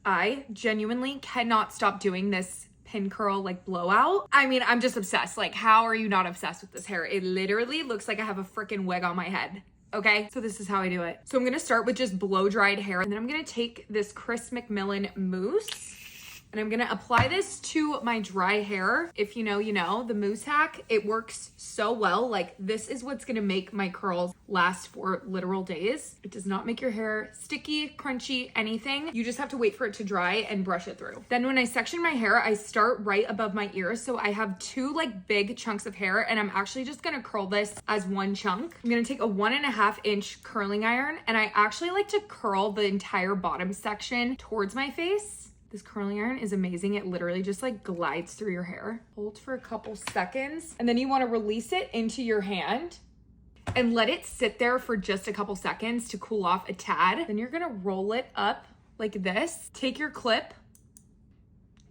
I genuinely cannot stop doing this pin curl like blowout. I mean, I'm just obsessed. Like, how are you not obsessed with this hair? It literally looks like I have a freaking wig on my head. Okay, so this is how I do it. So I'm gonna start with just blow dried hair, and then I'm gonna take this Chris McMillan mousse, and I'm gonna apply this to my dry hair. If you know, you know, the mousse hack, it works so well. Like, this is what's gonna make my curls last for literal days. It does not make your hair sticky, crunchy, anything. You just have to wait for it to dry and brush it through. Then when I section my hair, I start right above my ears. So I have two like big chunks of hair, and I'm actually just gonna curl this as one chunk. I'm gonna take a 1.5 inch curling iron, and I actually like to curl the entire bottom section towards my face. This curling iron is amazing. It literally just like glides through your hair. Hold for a couple seconds, and then you want to release it into your hand and let it sit there for just a couple seconds to cool off a tad. Then you're gonna roll it up like this. Take your clip,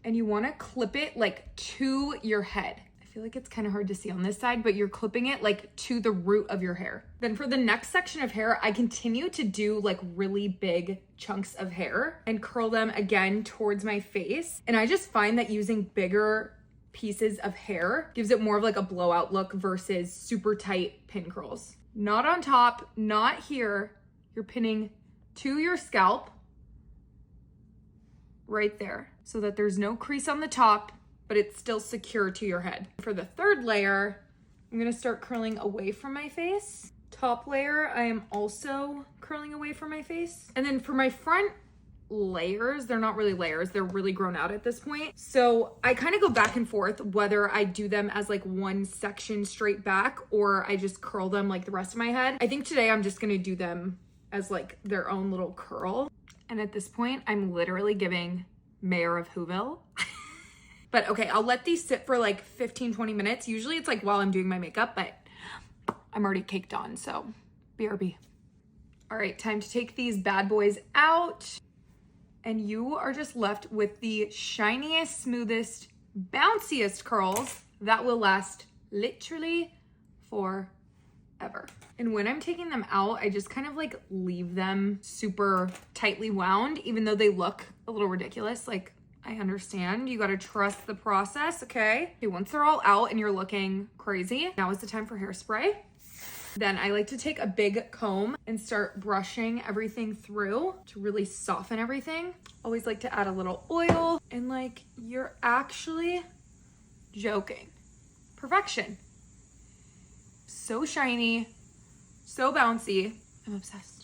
and you want to clip it like to your head. I feel like it's kind of hard to see on this side, but you're clipping it like to the root of your hair. Then for the next section of hair, I continue to do like really big chunks of hair and curl them again towards my face. And I just find that using bigger pieces of hair gives it more of like a blowout look versus super tight pin curls. Not on top, not here. You're pinning to your scalp right there so that there's no crease on the top, but it's still secure to your head. For the third layer, I'm gonna start curling away from my face. Top layer, I am also curling away from my face. And then for my front layers, they're not really layers, they're really grown out at this point. So I kind of go back and forth whether I do them as like one section straight back or I just curl them like the rest of my head. I think today I'm just gonna do them as like their own little curl. And at this point, I'm literally giving Mayor of Whoville. But okay, I'll let these sit for like 15-20 minutes. Usually it's like while I'm doing my makeup, but I'm already caked on, so BRB. All right, time to take these bad boys out. And you are just left with the shiniest, smoothest, bounciest curls that will last literally forever. And when I'm taking them out, I just kind of like leave them super tightly wound, even though they look a little ridiculous. Like, I understand, you gotta trust the process, okay? Okay, once they're all out and you're looking crazy, now is the time for hairspray. Then I like to take a big comb and start brushing everything through to really soften everything. Always like to add a little oil, and like, you're actually joking. Perfection. So shiny, so bouncy. I'm obsessed.